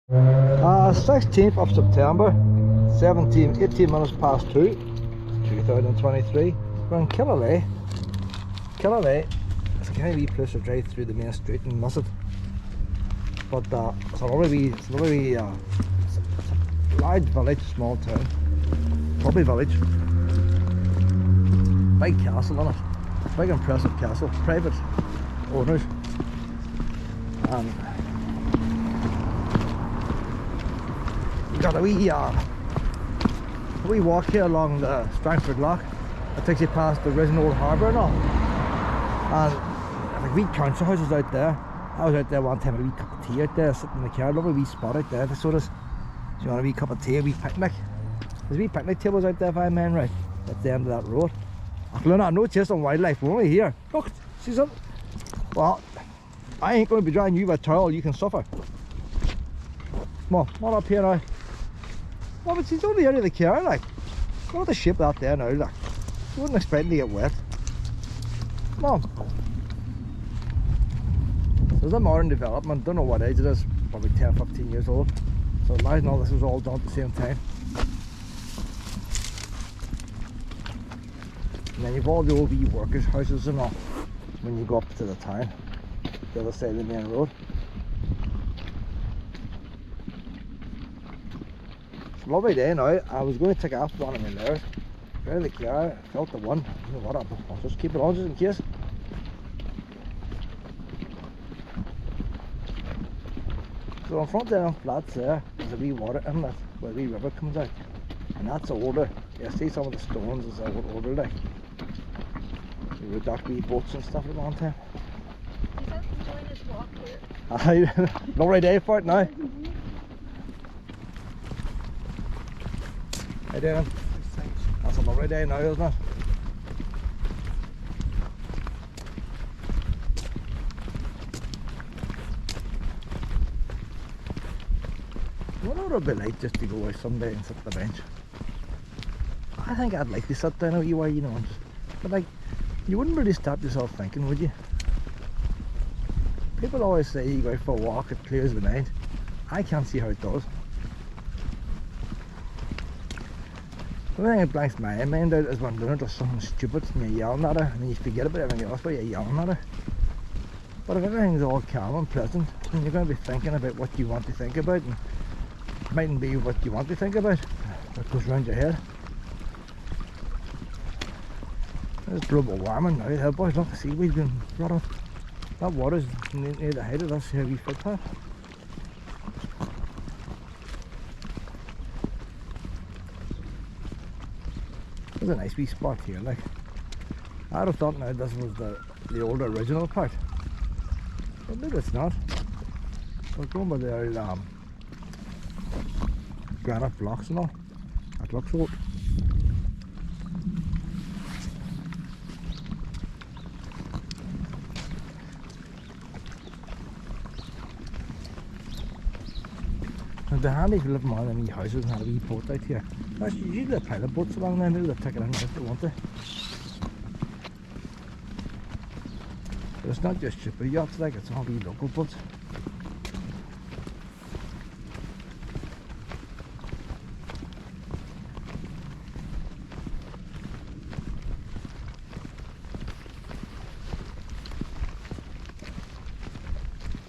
16th of September, 18 minutes past 2, 2023. We're in Killyleagh. Killyleagh is a kind of wee place to drive through the main street and miss it. But it's a lovely large village, small town, probably village. Big castle in it, big impressive castle, private owners. And we got a wee walk here along the Strangford Lough. It takes you past the original old harbour and all. And like wee council houses out there. I was out there one time with a wee cup of tea out there, sitting in the car. Lovely wee spot out there. So does. So you want a wee cup of tea, a wee picnic? There's wee picnic tables out there, if I mean right. At the end of that road. Luna, no chase on wildlife. We're only here. Look, see something? Well, I ain't going to be drying you with a towel. You can suffer. Come on, not up here now. Oh, but she's only out of the car, like. Look at the ship out there now, like. You wouldn't expect him to get wet. Come on. There's a modern development, don't know what age it is, probably 10, 15 years old. So imagine all this was all done at the same time. And then you've all the old wee workers' houses and all when you go up to the town, the other side of the main road. It's a lovely day now. I was going to take off one of my mirrors. Out of the car, I felt the one. You know what, I'll just keep it on just in case. So in front of them flats there, there's a wee water inlet where the wee river comes out. And that's older. You see some of the stones is older like. We would dock wee boats and stuff at one time. He's out enjoying his walk here. Aye, lovely day for it now. How you doing? That's a lovely day now, isn't it? What would it be like just to go out someday and sit on the bench? I think I'd like to sit down a wee while, you know, but like, you wouldn't really stop yourself thinking, would you? People always say you go out for a walk, it clears the mind. I can't see how it does. The only thing that blanks my mind out is when Luna does something stupid and you're yelling at her, and then you forget about everything else while you're yelling at her. But if everything's all calm and pleasant, then you're going to be thinking about what you want to think about, and it mightn't be what you want to think about, what goes round your head. There's global warming now, here boys, look, see, we've been brought up. That water's near the height of this here wee footpath. There's a nice wee spot here, like. I'd have thought now this was the old original part. But maybe it's not. We're going by the old granite blocks and all. That looks old. It'd be handy if you live in one of them wee houses and had a wee boat out here. There's usually a pile of boats along there, maybe they'll take it in if they want to. But it's not just super yachts, like, it's all wee local boats.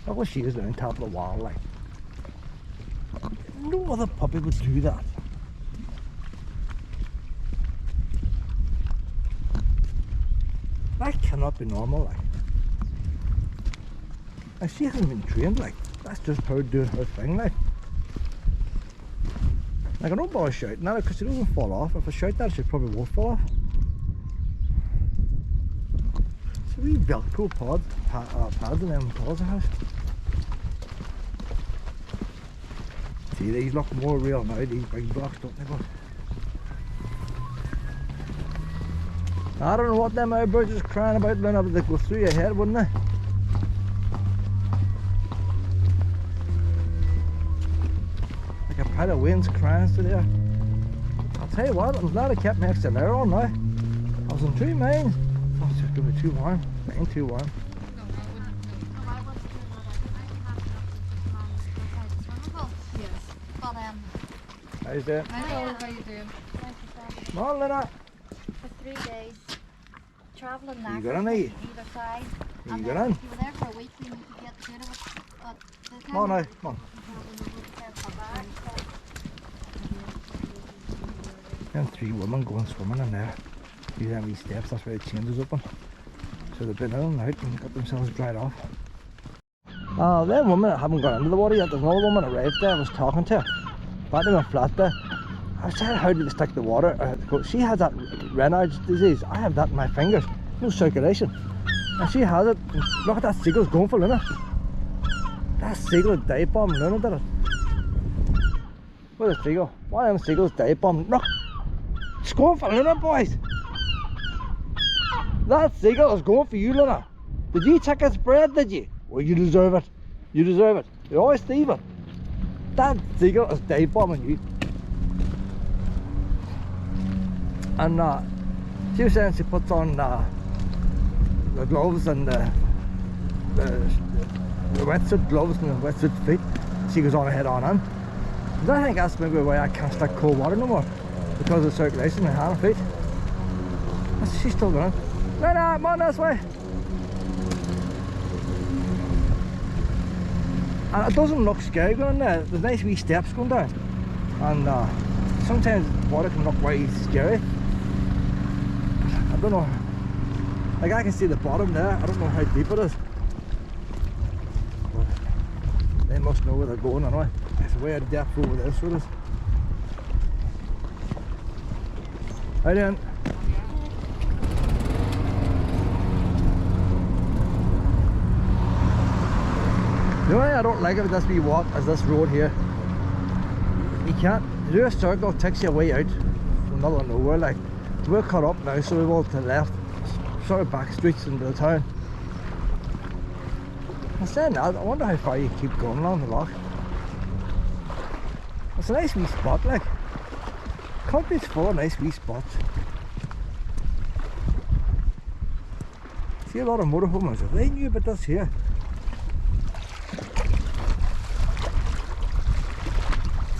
Look what she is down on top of the wall, like. No other puppy would do that. That cannot be normal, like. Like, she hasn't been trained, like. That's just her doing her thing, like. Like, I don't bother shouting at her because she doesn't fall off. If I shout at her, she probably won't fall off. It's a wee Velcro pads in them paws of hers. See, these look more real now, these big blocks, don't they, boys? I don't know what them out birds is crying about, Luna, but they go through your head, wouldn't they? Like a pile of winds crying through there. I'll tell you what, I'm glad I kept my extra layer on now. I was in two minds. Oh, it's just going to be too warm. It ain't too warm. How's that? Hello, how you doing? Come on, Lena. For 3 days, travelling You knackers got any? either side. You And got then in? if you were there for a week, then you could get the good of it. But the time Come on now, we come on. travelling over the head for back, And 3 women going swimming in there. These are these steps, that's where the changes open. So they've been in and out and got themselves dried off. Them women that haven't gone into the water yet, there's another woman arrived there, I was talking to her. Back in my flat there. I was saying, how do they stick the water? She has that Raynaud's disease. I have that in my fingers. No circulation. And she has it. Look at that seagull's going for Luna. That seagull dive bomb Luna did it. Where's the seagull? One of them seagulls dive bomb. Look! It's going for Luna, boys! That seagull is going for you, Luna. Did you take its bread, did you? Well, you deserve it. You deserve it. You always thieve it. That seagull is dive bombing you. And she was saying she puts on the gloves and the wetsuit gloves and the wetsuit feet. She goes on ahead on him. And I think that's maybe why I can't stick cold water no more, because of circulation in my hand and feet. She's still going. No, come on this way. And it doesn't look scary going in there. There's nice wee steps going down. And sometimes water can look very scary. I don't know. Like I can see the bottom there. I don't know how deep it is. But they must know where they're going anyway. It's way of depth over there, so it is. How you doing? The only thing I don't like about this wee walk is this road here. You can't do a circle, it takes you way out from the middle of nowhere. Like, we're cut up now, so we go to the left, sort of back streets into the town. I'm saying that, I wonder how far you keep going along the loch. It's a nice wee spot, like. Country's full of nice wee spots. See a lot of motorhomes, if they knew about this here.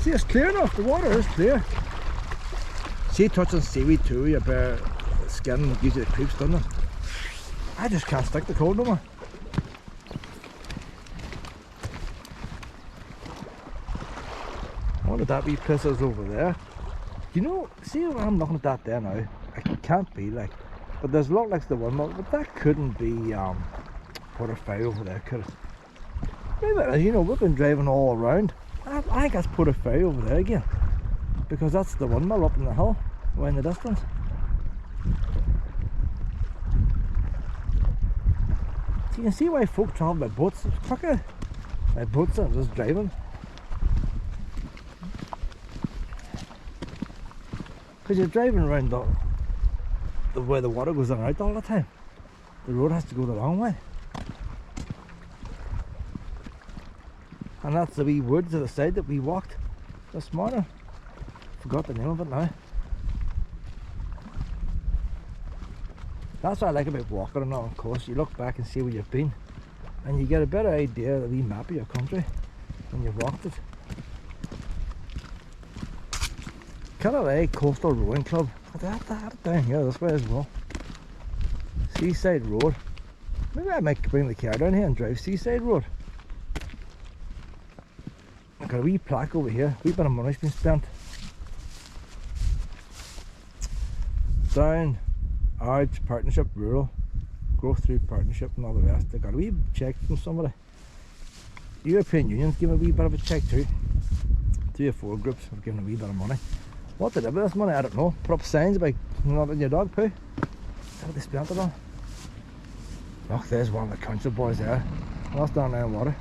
See, it's clear enough, the water is clear. See, touching seaweed too, your bare skin gives you the creeps, doesn't it? I just can't stick the cold no more. I wonder if that wee place is over there. You know, see when I'm looking at that there now, it can't be like, but there's a lot like the windmill, but that couldn't be Portaferry over there, could it? Maybe it is, you know, we've been driving all around. I think that's Portaferry over there again, because that's the windmill up in the hill, way in the distance. So you can see why folk travel by boats. It's quicker by boats than just driving. Because you're driving around the way the water goes in and out all the time. The road has to go the long way. And that's the wee wood to the side that we walked this morning. Forgot the name of it now. That's what I like about walking and all, of course. You look back and see where you've been, and you get a better idea of the wee map of your country when you've walked it. Killyleagh Coastal Rowing Club. I have it down here this way as well. Seaside Road. Maybe I might bring the car down here and drive Seaside Road. I've got a wee plaque over here. A wee bit of money's been spent. Down Ards Partnership Rural Growth Through Partnership and all the rest. I got a wee check from somebody. The European Union's given a wee bit of a check too. 3 or 4 groups have given a wee bit of money. What they did with this money, I don't know. Put up signs about not in your dog poo. That's what they spent it on. Look, there's one of the council boys there. That's down there in water.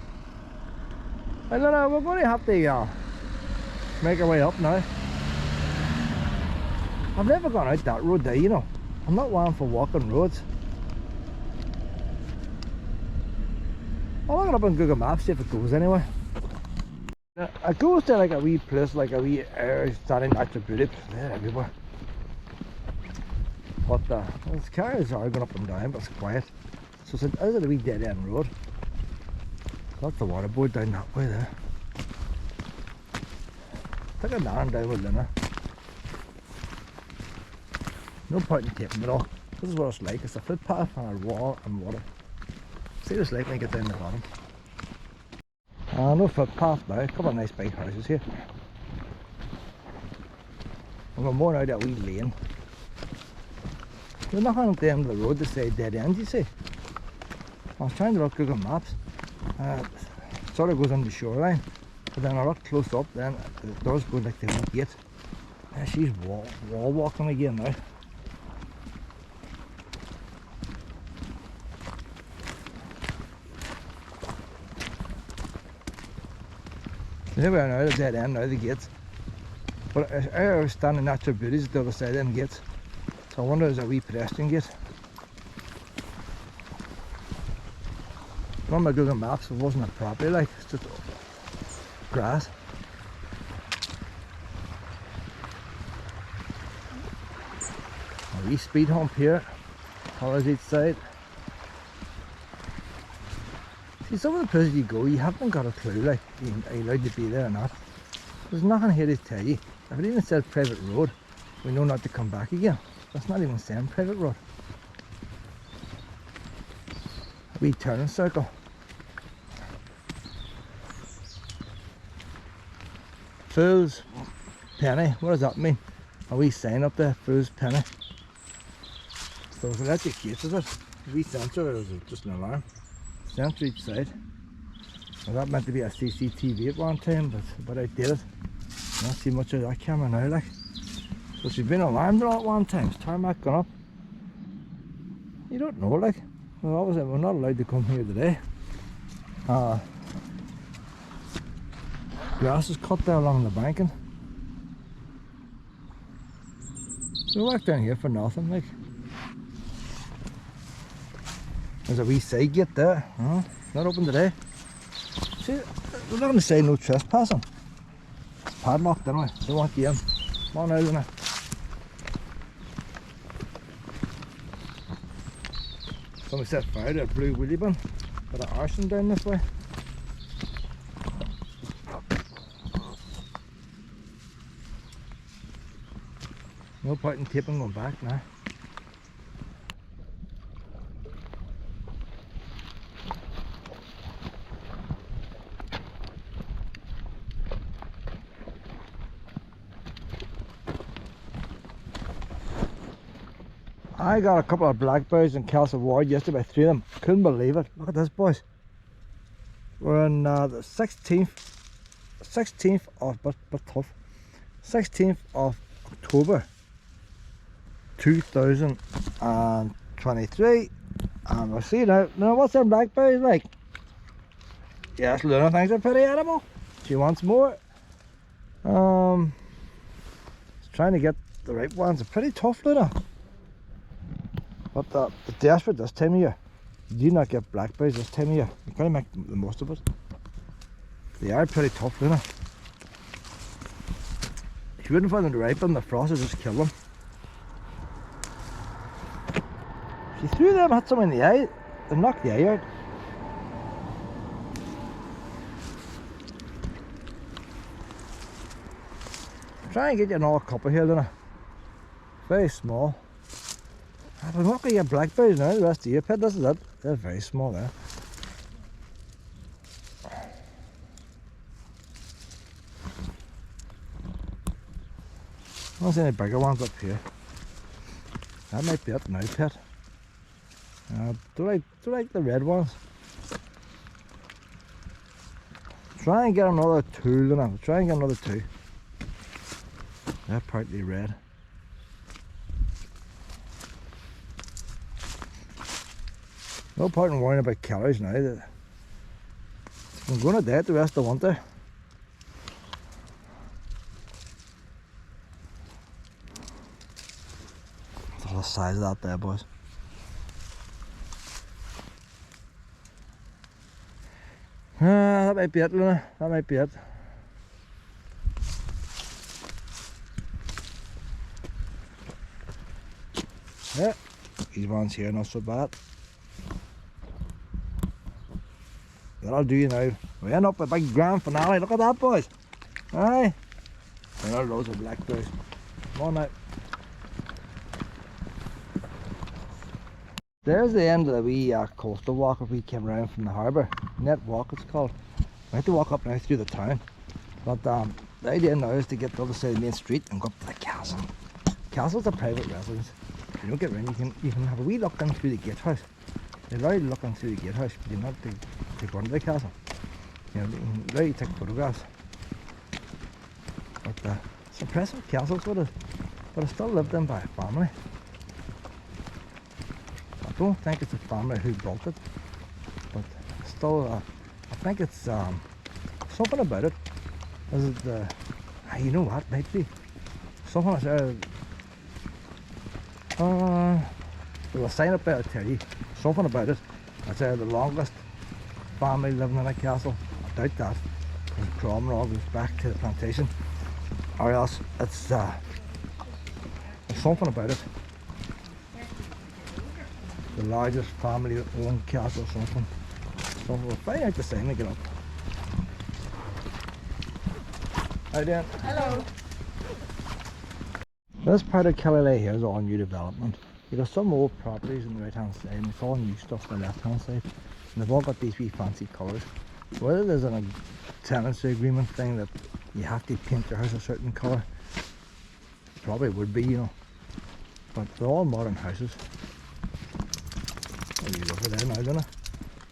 I don't know, we're going to have to make our way up now. I've never gone out that road there, you know. I'm not one for walking roads. I'll look it up on Google Maps, see if it goes anywhere. It goes to like a wee place, like a wee standing natural beauty. They're everywhere. But the cars are going up and down, but it's quiet. So is it a wee dead end road? That's the water board down that way there. I Took a narrow down with Luna. No point in taping it all. This is what it's like. It's a footpath and a wall and water. See what it's like when you get down the bottom. No footpath now. A couple of nice big houses here. I'm going more now that wee lane. There's nothing at the end of the road to say dead end, you see. I was trying to look Google Maps. It sort of goes on the shoreline. But then I look close up, then it does go like the wee gate. She's wall walking again now. Here we are now, the dead end now, the gates. But I was standing natural beauties at the other side of them gates. So I wonder if there's a wee pedestrian gate. On my Google Maps, it wasn't a property, like, it's just grass. A wee speed hump here, colours each side. See, some of the places you go, you haven't got a clue, like, are you allowed to be there or not. There's nothing here to tell you. If it even said private road, we know not to come back again. That's not even saying private road. A wee turning circle. Fool's penny, what does that mean? A wee sign up there, Fool's penny. So is it electric gates, is it? A wee sensor, or is it just an alarm? Sensor each side. Well, that meant to be a CCTV at one time, but I did it. I don't see much of that camera now, like. So she's been alarmed at one time. Is tarmac gone up? You don't know, like. Well, obviously we're not allowed to come here today. Grass is cut there along the banking. So we're back down here for nothing, like. There's a wee side gate there. Not open today. See, they're not going to say no trespassing. It's padlocked anyway. They want you in. Come on out, Luna. Somebody set fire to a blue wheelie bin. Got an arson down this way. No point in taping going back now. I got a couple of blackberries in Kelso Ward yesterday, 3 of them. Couldn't believe it. Look at this, boys. We're on the 16th of, but tough, 16th of October 2023, and we'll see now. Now, what's them blackberries like? Yes, Luna thinks they're pretty edible. She wants more. Trying to get the right ones. They're pretty tough, Luna. But they're desperate this time of year. You do not get blackberries this time of year. You gotta make the most of it. They are pretty tough, Luna. If you wouldn't find them to ripen, the frost would just kill them. She threw them, hit some in the eye. They knocked the eye out. Try and get you another couple here, Luna. Very small. We're not going to get blackberries now the rest of the year, Pet. This is it. They're very small there. I don't see any bigger ones up here. That might be it now, Pet. Do I like the red ones? Try and get another 2, Luna. Try and get another 2. They're partly red. No point in worrying about calories now. I'm going to die the rest of the winter. Look at the size of that there, boys. That might be it, Luna. That might be it. Yeah, these ones here not so bad. That'll do you now. We end up with a big grand finale. Look at that, boys. Aye. There are loads of blackberries. Come on now. There's the end of the wee coastal walk if we came around from the harbour. Net walk it's called. We have to walk up now through the town. But the idea now is to get to the other side of the main street and go up to the castle. Castle's a private residence. You don't get round, you can have a wee look in through the gatehouse. They allow you to look in through the gatehouse, but you're not to go into the castle. You know, they can allow you to take photographs. But it's an impressive castle, so it is. But it's still lived in by a family. I don't think it's a family who built it, but still, I think it's something about it. Is it you know what, might be something that's there's a sign up there, I'll tell you. Something about it. It's the longest family living in a castle. I doubt that, because the prom all goes back to the plantation. Or else it's there's something about it. The largest family owned castle or something. So we'll find out the sign and get up. How you doing? Hello. This part of Killyleagh here is all new development. You've got some old properties on the right hand side and it's all new stuff on the left hand side. And they've all got these wee fancy colours. Whether there's a tenancy agreement thing that you have to paint your house a certain colour, probably would be, you know. But they're all modern houses. Oh, you over there now, don't it?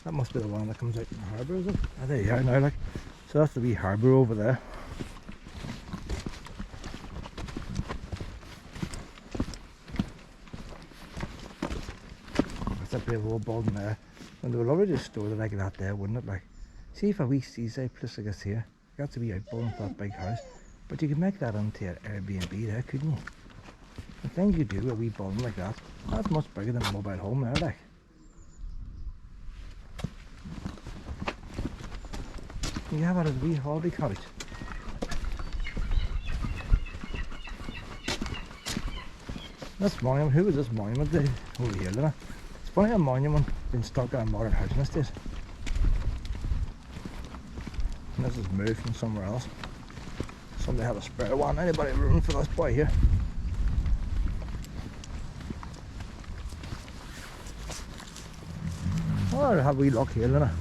That must be the one that comes out in the harbour, is it? Oh, there you are now, like. So that's the wee harbour over there. Bit of old building there, and they would love to just store it like that there, wouldn't it? Like, see if a wee seaside place like this here, that's to be outbuilding for that big house, but you could make that into an Airbnb there, couldn't you? The things you do with a wee building like that, that's much bigger than a mobile home there, like. You have it as a wee holiday cottage. This monument, who was this monument over here, Lena? Funny a monument being stuck in a modern house in this days. And this is moved from somewhere else. Somebody had a spare one. Anybody room for this boy here? Oh, have we luck here, Lena?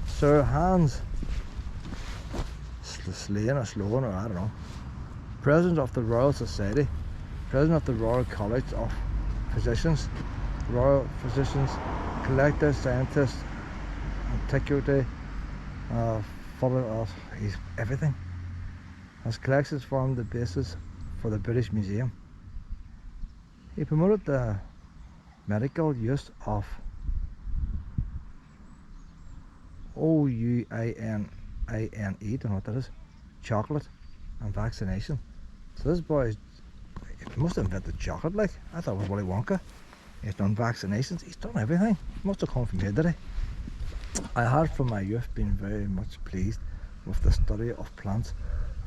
Sir Hans Slane or Sloan, or I don't know. President of the Royal Society. President of the Royal College of Physicians, Royal Physicians, Collector, Scientist, Antiquity, he's everything. His collections formed the basis for the British Museum. He promoted the medical use of OUINANE, don't know what that is, chocolate and vaccination. So this boy is, he must have invented chocolate, like. I thought it was Willy Wonka. He's done vaccinations, he's done everything. Must have come from here, did he? I had from my youth been very much pleased with the study of plants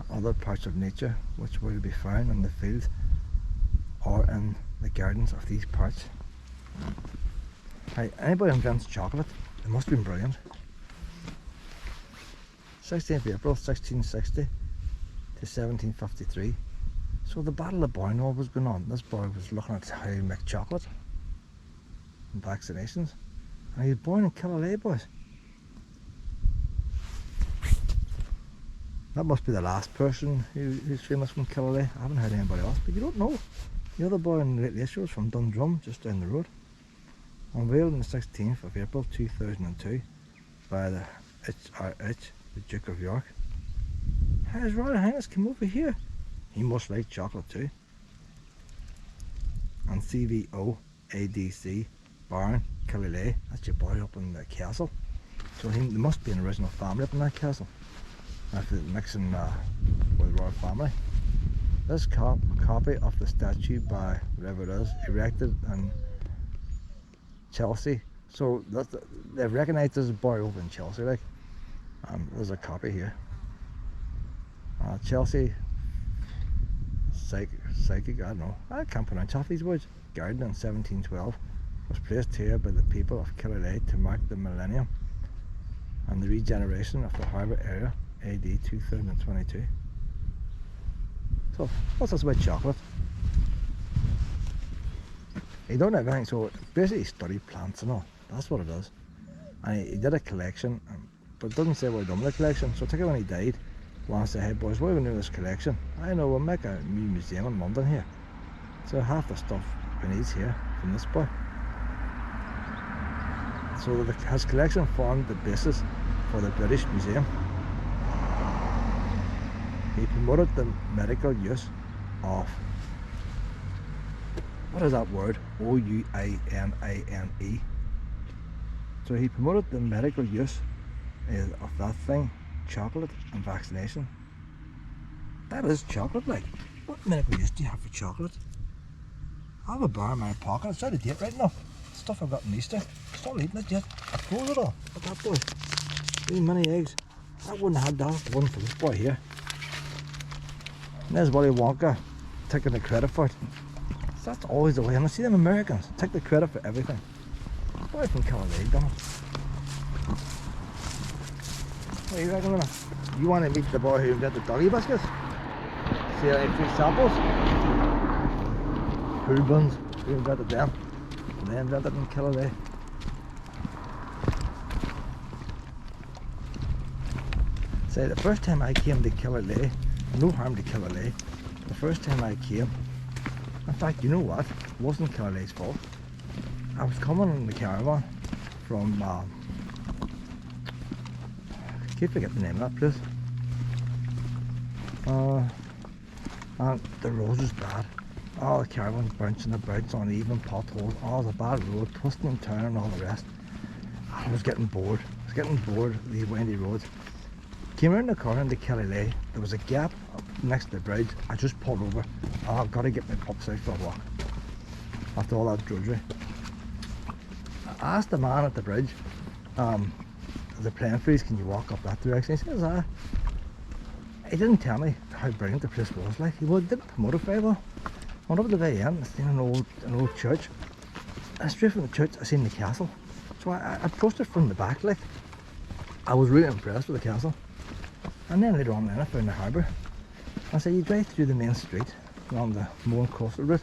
and other parts of nature which will be found in the fields or in the gardens of these parts. Hey, anybody invents chocolate, it must have been brilliant. 16th April 1660 to 1753. So the Battle of Barnwell was going on. This boy was looking at how you make chocolate and vaccinations. And he was born in Killyleagh, boys. That must be the last person who's famous from Killyleagh. I haven't heard anybody else, but you don't know. The other boy in the Late Late Show is from Dundrum, just down the road. Unveiled on the 16th of April 2002 by the HRH, the Duke of York. His Royal Highness came over here. He must like chocolate too. And CVO ADC Baron Killyleagh, that's your boy up in the castle. So there must be an original family up in that castle. After mixing with the royal family. This copy of the statue by whatever it is, erected in Chelsea. So they've recognised this boy over in Chelsea, like. And there's a copy here. Chelsea Psychic, I don't know, I can't pronounce half these words. Garden in 1712 was placed here by the people of Killyleagh to mark the millennium and the regeneration of the harbour area AD 2022. So what's this about chocolate? He done everything, so basically he studied plants and all. That's what it is. And he did a collection, but it doesn't say what he done with the collection. So I think when he died, I said, hey boys, what are we doing with this collection? I know, we'll make a new museum in London here. So half the stuff we need here from this boy. So his collection formed the basis for the British Museum. He promoted the medical use of, what is that word? O-U-I-N-I-N-E. So he promoted the medical use of that thing, chocolate and vaccination. That is chocolate, like. What medical use do you have for chocolate? I have a bar in my pocket. It's out of date right now. Stuff I got in Easter. Still eating it yet. I froze it all. Look at that boy. These many eggs. I wouldn't have had that one for this boy here. And there's Willy Wonka taking the credit for it. So that's always the way. And I see them Americans take the credit for everything. Boy from Killyleagh done it. What do you reckon, Luna? You want to meet the boy who invented doggy biscuits? See any free samples? Hoobans, who invented them? They invented them in Killyleagh. Say, the first time I came to Killyleagh, no harm to Killyleagh, the first time I came, in fact, you know what? It wasn't Killyleigh's fault. I was coming in the caravan from, I keep forgetting the name of that place. And the road was bad. Oh, the caravan bouncing about on even potholes. Oh, the bad road, twisting and turning and all the rest. I was getting bored. I was getting bored of these windy roads. Came around the corner into Killyleagh. There was a gap up next to the bridge. I just pulled over. Oh, I've got to get my pups out for a walk. After all that drudgery. I asked the man at the bridge, the plane freeze, can you walk up that direction? He says, he didn't tell me how brilliant the place was like. He didn't promote it very well. I went up to the very end, I seen an old church. And straight from the church I seen the castle. So I approached it from the back, like. I was really impressed with the castle. And then later on I found the harbour. I said, you drive through the main street along the Mourne coastal route.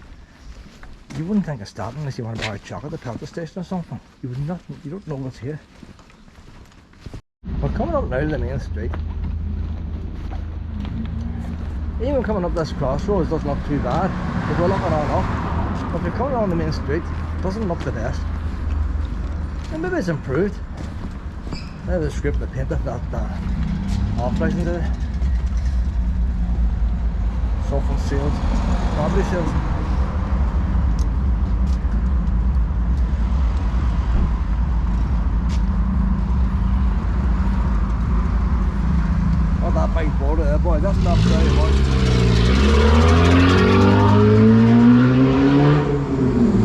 You wouldn't think of stopping unless you want to buy chocolate at the petrol station or something. You don't know what's here. We're coming up now to the main street. Even coming up this crossroads doesn't look too bad, because we're looking on up. But if you're coming on the main street, it doesn't look the best. And maybe it's improved. Maybe they scraped the paint off that off-lighting today. Softened seals, property seals. Oh, that big border there, boy, that's not very much.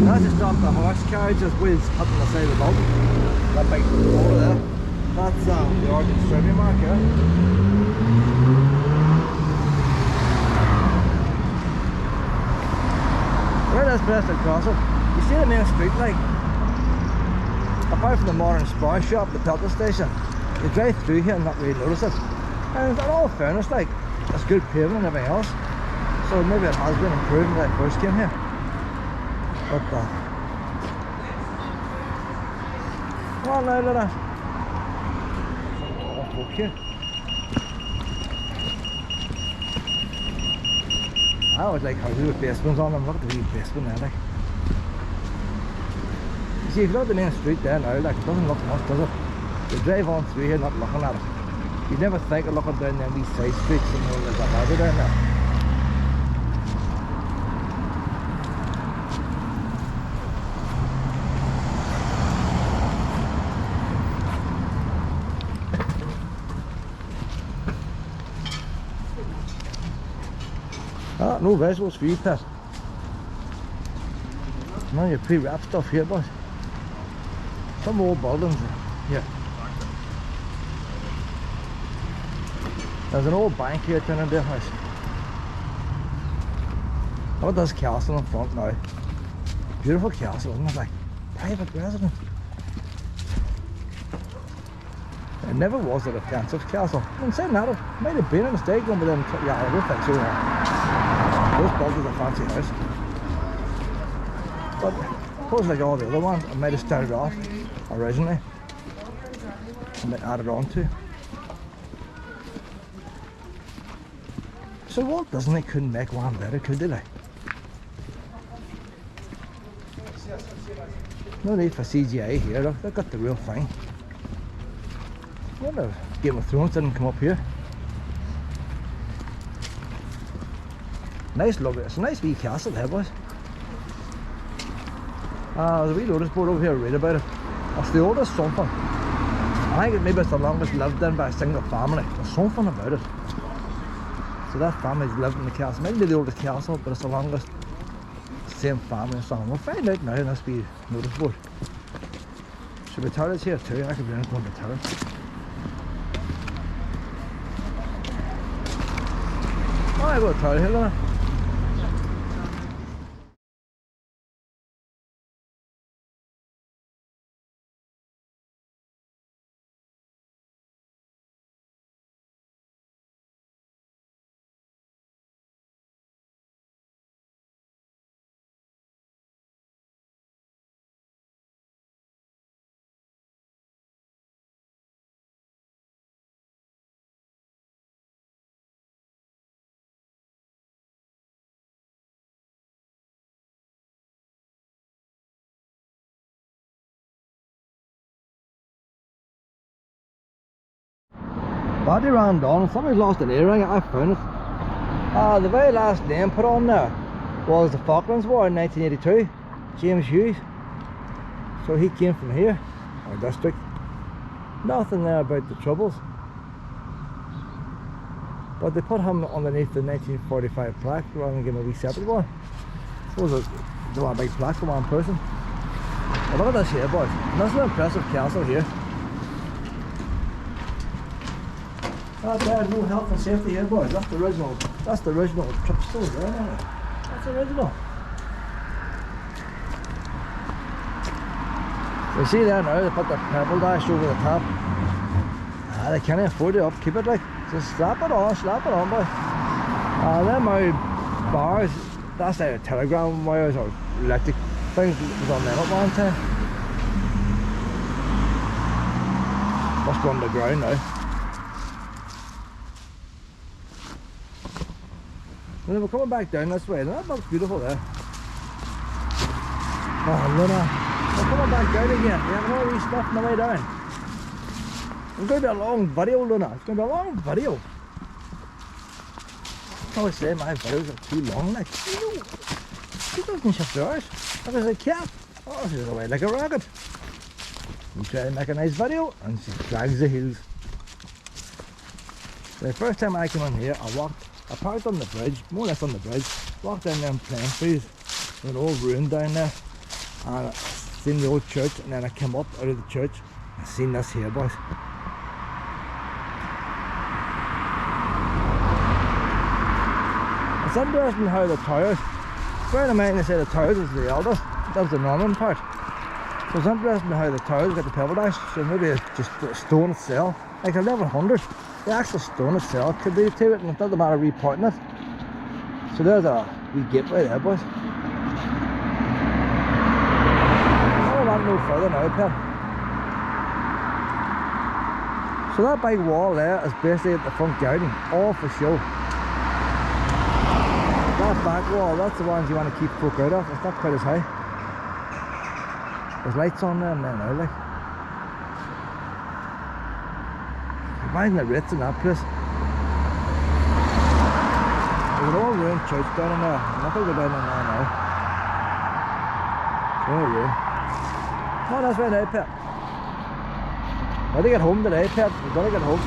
I just stopped the horse carriage as wheels cutting the side of the mountain. That big border there. That's the Origin Survey mark here. Right as past the crossing, you see the main street like. Apart from the modern spar shop, the petrol station, you drive through here and not really notice it. And in all fairness, like, it's good paving and everything else. So maybe it has been improved when I first came here. But come on now, Luna. Okay. I always like how we with basements on them. Look at the wee basement there, like. You see, if you look at the main street there now, like, it doesn't look much, does it? You drive on through here not looking at it. You never think of looking down them wee side streets and there's a harbour down there. Ah, no vegetables for you, Pat. No, your pre-wrapped stuff here, boys. Some old buildings here. There's an old bank here turning into a house. Look at this castle in front now. Beautiful castle, isn't it? Like private residence. It never was a defensive castle. And saying that, it might have been a mistake going with them. Yeah, I don't think so. Those built as a fancy house. But I suppose like all the other ones, it might have started off originally and then added on to. So Walt Disney couldn't make one better, could they? Like? No need for CGI here, look, they got the real thing. I wonder if Game of Thrones didn't come up here. Nice, lovely, it's a nice wee castle there, boys. There's a wee notice board over here, read about it. It's the oldest something. I think maybe it's the longest lived in by a single family. There's something about it. So that family's lived in the castle. Maybe the oldest castle, but it's the longest. Same family and so on. We'll find out now in this wee notice board. Should be toilets here too. I could be going to the toilet. Oh, I got a toilet here, Lorna. Body ran down, somebody's lost an earring, I found it. The very last name put on there was the Falklands War in 1982, James Hughes. So he came from here, our district. Nothing there about the Troubles. But they put him underneath the 1945 plaque rather than give him a wee separate one. I suppose they want a big plaque for one person. But look at this here, boys. And this is an impressive castle here. There's no health and safety here, boys. That's the original trip store there, isn't it? That's original. You see there now, they put the pebble dash over the top. They can't afford to upkeep it, like. Just slap it on, boys. Them my bars, that's like telegram wires or electric things was on them at one time. Must go underground now. And then we're coming back down this way, and that looks beautiful there. Oh, Luna, we're coming back down again. We have all these stuff on the way down. It's going to be a long video, Luna. It's going to be a long video. I always say my videos are too long, like. She doesn't shift yours. Look at the cat. Oh, she's away like a rocket. We try to make a nice video, and she drags the heels. The first time I came in here, I parked on the bridge, more or less on the bridge, walked down them plane trees, an old ruin down there, and I seen the old church, and then I came up out of the church and seen this here, boys. It's interesting how the towers, bearing in mind they say the towers is the eldest, that's the Norman part. So it's interesting how the towers got the pebble dash, so maybe it's just the stone itself, like 1100. The actual stone itself could be to it, and it doesn't matter reporting it. So there's a wee gateway there, boys. I don't want no further now, pal. So that big wall there is basically at the front garden, all for show. That back wall, that's the ones you want to keep folk out of. It's not quite as high. There's lights on there and then now, like. Imagine the rates in that place. There's an old ruined church down in there. I'm not going to go down in there now. Oh, yeah. Oh, that's right now, Pep. Gotta get home today, Pep. We've got to get home.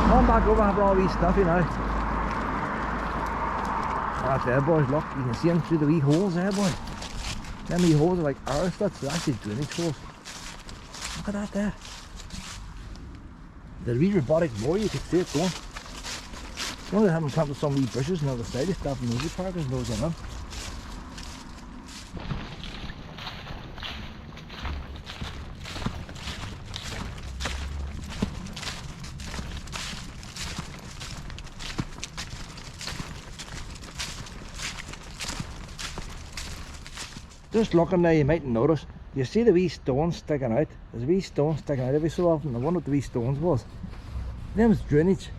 Come back over and have all these stuff, you know. Right there, boys. Look, you can see them through the wee holes there, boys. Them wee holes are like arrow slits. They're actually drainage holes. Look at that there. The wee robotic moor, you can see it going. One of them haven't planted some wee bushes on the other side. They stop in movie park, there's no going on. Just looking there, you might notice, you see the wee stones sticking out. There's a wee stone sticking out every so often. I wonder what the wee stones was. Them's drainage.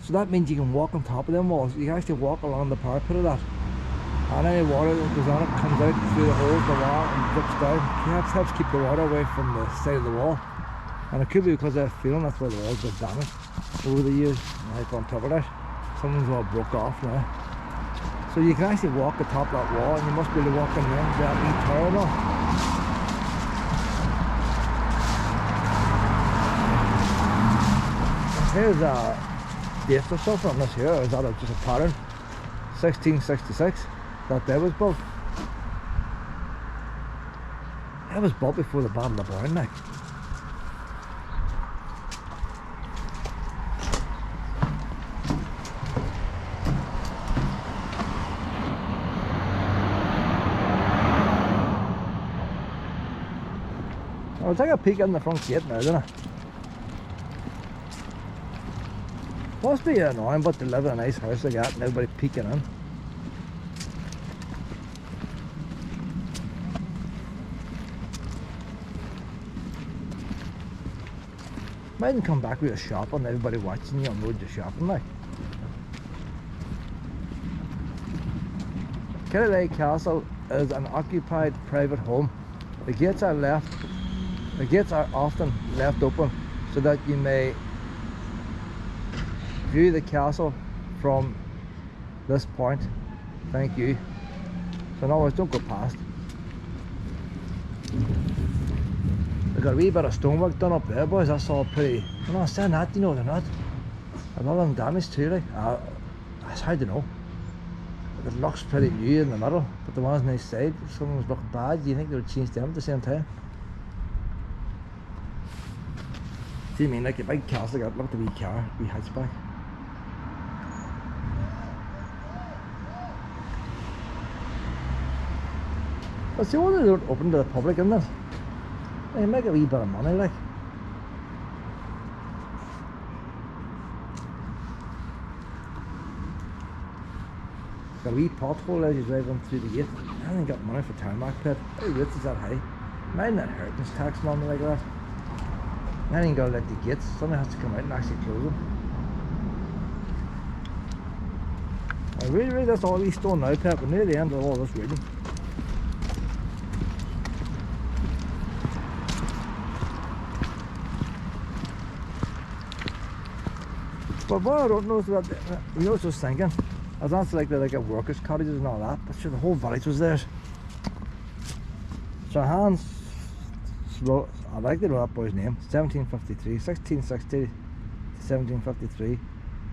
So that means you can walk on top of them walls. You can actually walk along the parapet of that. And any water that goes on it comes out through the holes in the wall and drips down. It helps keep the water away from the side of the wall. And it could be because of that feeling, that's why the walls got damaged over the years. Like on top of that, someone's all broke off now. So you can actually walk atop that wall, and you must be able to walk in there without being tired or here's a dates or something on this here, or is that just a pattern? 1666, that there was built. That was built before the Battle of Bourne, like. I'll take a peek in the front gate now, don't I? Must be annoying, but to live in a nice house like that and everybody peeking in. Mightn't come back with a shop and everybody watching you on road you're shopping like. Killyleagh Castle is an occupied private home. The gates are often left open so that you may view the castle from this point. Thank you. So in other words, don't go past. They've got a wee bit of stonework done up there, boys. That's all pretty. I'm not saying that, you know, they're not. A lot of them damaged too, like. It's hard to know. It looks pretty new in the middle, but the ones on the side, if someone was looking bad, do you think they would change them at the same time? Do you mean like a big castle? Look at the wee car, wee hatchback. But see, what they don't open to the public, isn't it? They make a wee bit of money, like. Got a wee pothole as you drive on through the gate. I haven't got money for tarmac pit. How rates is that high? Mine that inheritance tax normally like that. I ain't gonna let the gates. Somebody has to come out and actually close them. I really that's all these stone now, Pep. We're near the end of all this reading. But what I don't know is that, you know what I was thinking? I was not like a workers' cottages and all that, but sure the whole village was there. So Hans, I like to know that boy's name, 1753, 1660 to 1753.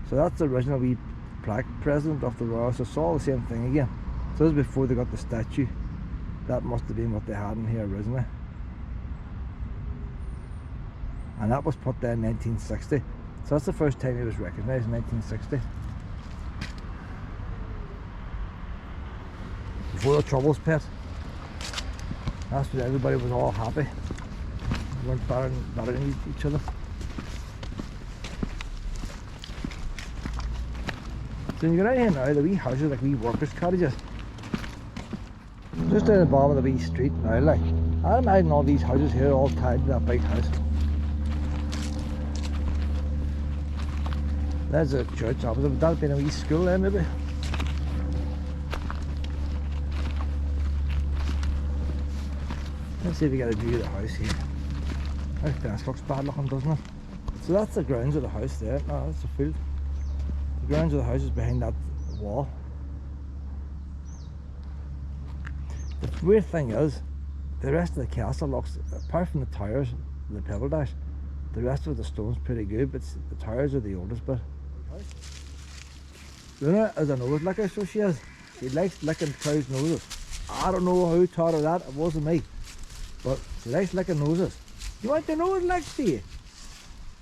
So that's the original wee plaque, President of the Royal, so it's all the same thing again. So this is before they got the statue. That must have been what they had in here originally. And that was put there in 1960. So that's the first time he was recognised, in 1960. Before the Troubles, Pet. That's when everybody was all happy. We weren't battering each other. So you get out here now, the wee houses, like wee workers' cottages. Just down the bottom of the wee street now, like. I imagine all these houses here all tied to that big house. There's a church opposite, but that'll be a wee school there maybe. Let's see if we get a view of the house here. That fence looks bad looking, doesn't it? So that's the grounds of the house there. No, that's the field. The grounds of the house is behind that wall. The weird thing is, the rest of the castle looks, apart from the towers and the pebble dash, the rest of the stone's pretty good, but the towers are the oldest bit. Luna is a nose licker, so she is. She likes licking cows' noses. I don't know who taught her that, it wasn't me. But she likes licking noses. You want your nose licked, do you?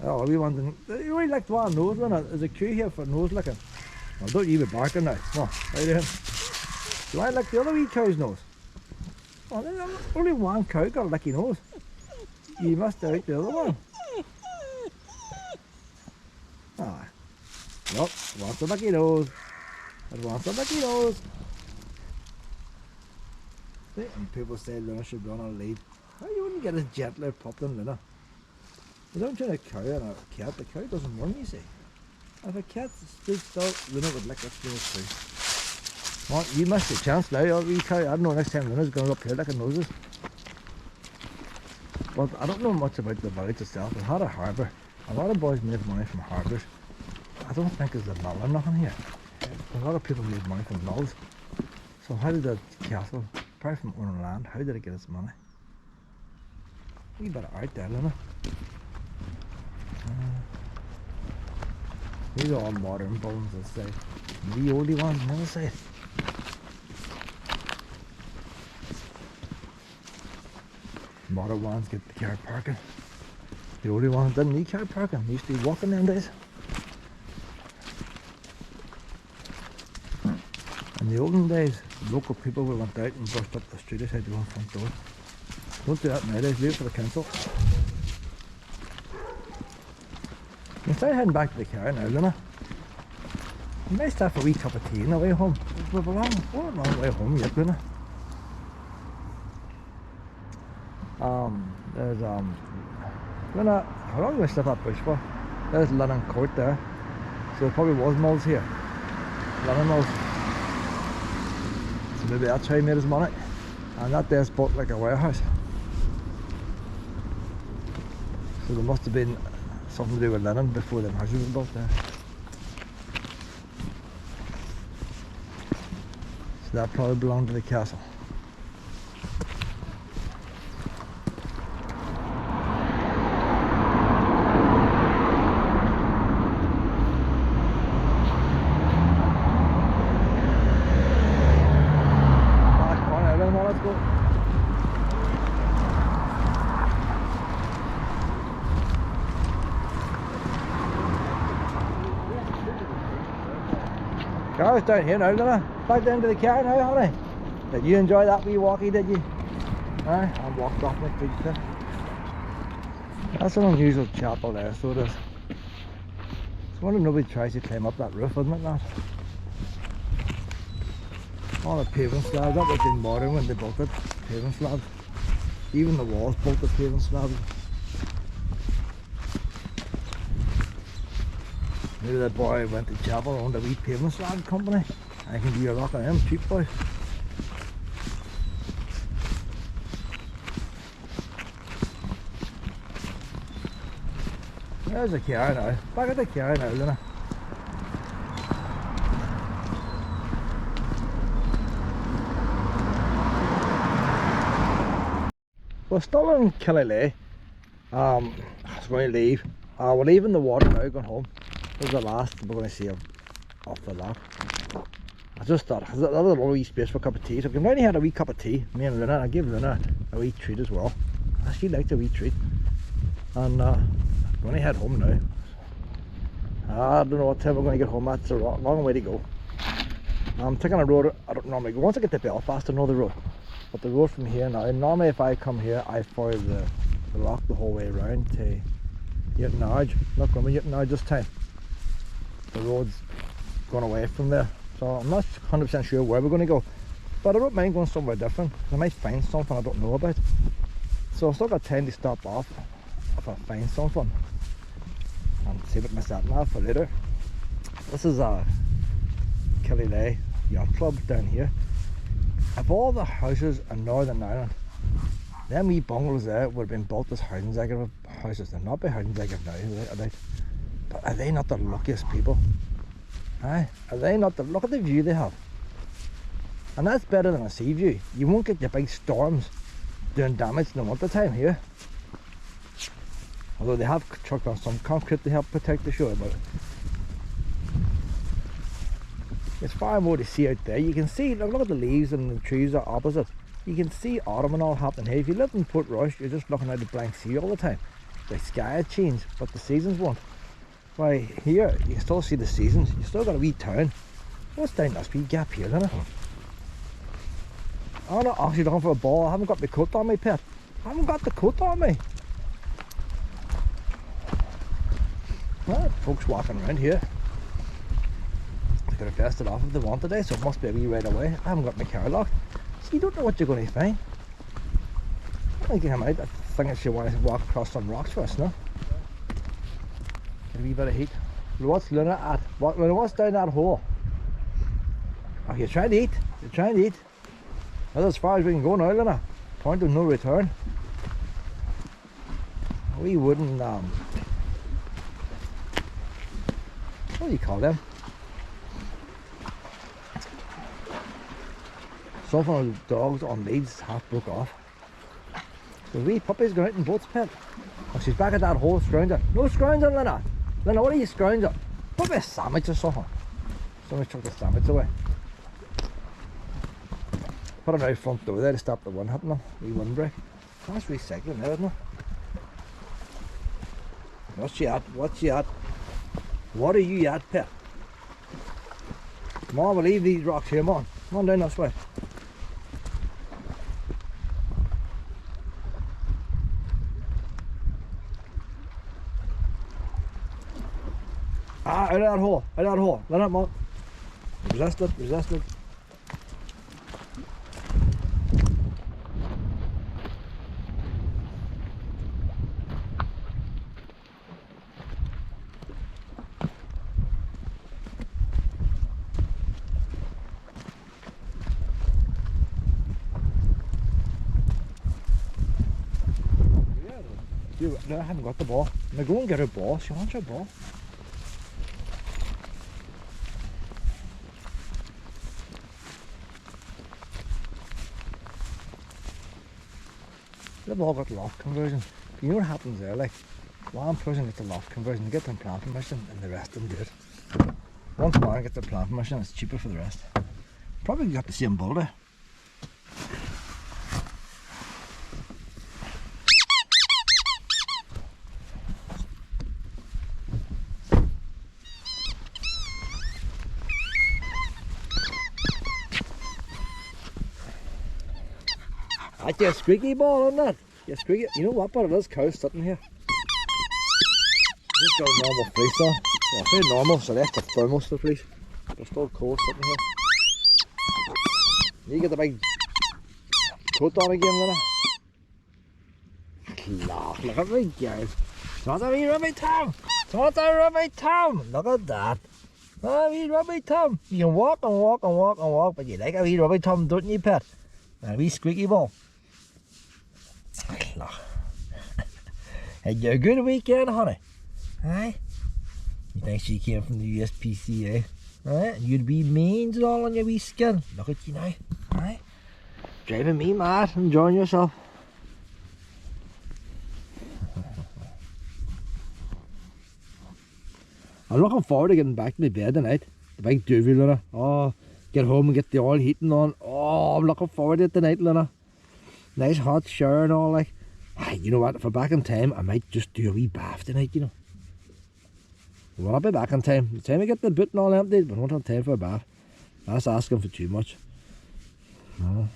Oh, we want to. You really like one nose, Luna. There's a queue here for nose licking. Well, don't you be barking now. Come on, right in. Do I lick the other wee cow's nose? Oh, there's only one cow got a licky nose. You must have liked the other one. Ah. Nope, wants a lucky nose. It wants a lucky nose. And people say Luna should be on a lead. How you wouldn't get a gentler pup than Luna? You don't turn a cow and a cat, the cow doesn't run, you see. If a cat stood still, Luna would lick its nose too. Well, you missed your chance now, your wee cow. I don't know next time Luna's going up here licking noses. But I don't know much about the village itself. It had a harbour. A lot of boys made money from harbours. I don't think there's a mill or nothing here. A lot of people made money from mills. So how did the castle, apart from owning land, how did it get its money? We better out there, Luna. These are all modern bones, let's say. The oldie ones, never say. Modern ones get the car parking. The oldie ones didn't need car parking. They used to be walking them days. In the olden days, local people went out and brushed up the street outside their own front door. Don't do that nowadays, leave it for the council. You start heading back to the car now, Luna. You might have a wee cup of tea on the way home. We're a long way home yet, Luna. Luna, how long do we slip that bush for? There's Lennon Court there. So there probably was mills here. Lennon mills. So maybe that's how he made his money. And that there's built like a warehouse. So there must have been something to do with linen before them houses were built there. So that probably belonged to the castle. Let's go. Car's down here now, Luna. Back down to the car now, honey. Did you enjoy that wee walkie, did you? Aye, I walked off my feet there. That's an unusual chapel there, so it is. It's wonder nobody tries to climb up that roof, isn't it, that? All the paving slabs, that was in modern when they built it. Paving slabs. Even the walls built with paving slabs. Maybe that boy went to chapel, owned a wee paving slab company. I can do a rock on him, cheap boy. There's the car now. Back at the car now, Luna. We're still in Killyleagh. I was going to leave. We're leaving the water now, going home. This is the last we're going to see of the loch. I just thought, there's a little wee space for a cup of tea, so we can already had a wee cup of tea, me and Luna. I gave Luna a wee treat as well. She liked a wee treat. And we're going to head home now. I don't know what time we're going to get home, that's a long way to go. I'm taking a road I don't normally go. Once I get to Belfast I know the road. But the road from here now, normally if I come here I follow the loch the whole way around to Yetnarge. Not going to Yetnarge this time. The road's gone away from there. So I'm not 100% sure where we're going to go. But I don't mind going somewhere different. I might find something I don't know about. So I've still got time to stop off if I find something. And save it my sat nav for later. This is a Killyleagh Yacht Club down here. Of all the houses in Northern Ireland, them wee bungalows there would have been built as housing executive houses. They're not by housing executive now, but are they not the luckiest people? Aye, are they not the, look at the view they have. And that's better than a sea view. You won't get your big storms doing damage in the winter time here. Although they have chucked on some concrete to help protect the shore, but there's far more to see out there. You can see, look at the leaves and the trees are opposite. You can see autumn and all happening here. If you live in Portrush, you're just looking at the blank sea all the time. The sky has changed, but the seasons won't. Why, here, you can still see the seasons. You still got a wee town. What's down this wee gap here, isn't it? I'm not actually looking for a ball. I haven't got my coat on me, pet. I haven't got the coat on me. Well, folks walking around here. They could have vested off if they want today, so it must be a wee right away. I haven't got my car locked. So you don't know what you're going to find. I think I might. I think I should want to walk across some rocks first, no? Get a wee bit of heat. What's Luna at? What's down that hole? Oh, you're trying to eat. You're trying to eat. That's as far as we can go now, Luna. Point of no return. We wouldn't, what do you call them? Some of the dogs on leads half broke off. The wee puppy's going out in boats, pet. Oh, she's back at that hole scrounging. No scrounging, Lena. Lena, what are you scrounging? Probably a sandwich or something. Somebody took the sandwich away. Put him out front door there to stop the wind hitting them. Wee windbreak. That's recycling now, isn't it? What's she at? What's she at? What are you at, pet? Come on, we'll leave these rocks here, come on. Come on down this way. Ah, out of that hole, out of that hole. Let it, Mom. Resist it, resist it. No, I haven't got the ball. Now go and get her ball. She wants her ball. The ball got loft conversion. You know what happens there? Like, one person gets the loft conversion, they get them plant permission, and the rest of them do it. Once man gets the plant permission, it's cheaper for the rest. Probably got the same bull there. That's your squeaky ball, isn't it? Your squeaky. You know what, but it is cows sitting here. Just got a normal fleece on. Well, I say normal, so that's the thermos the fleece. They're still cold sitting here. You get the big coat on again, Killyleagh, look at me, guys. It's a wee rubby Tom. It's a rubby Tom. Look at that. A wee rubby Tom. You can walk and walk and walk and walk, but you like a wee rubby Tom, don't you, pet? A wee squeaky ball. Had you a good weekend, honey? Aye? You think she came from the USPCA? Aye? You'd be means and all on your wee skin. Look at you now. Aye? Driving me mad, enjoying yourself. I'm looking forward to getting back to my bed tonight. The big duvet, Luna. Oh, get home and get the oil heating on. Oh, I'm looking forward to it tonight, Luna. Nice hot shower and all, like. Aye, you know what, if we're back in time, I might just do a wee bath tonight, you know. Well, I'll be back in time. The time I get the boot and all emptied, but I won't have time for a bath. That's asking for too much. No.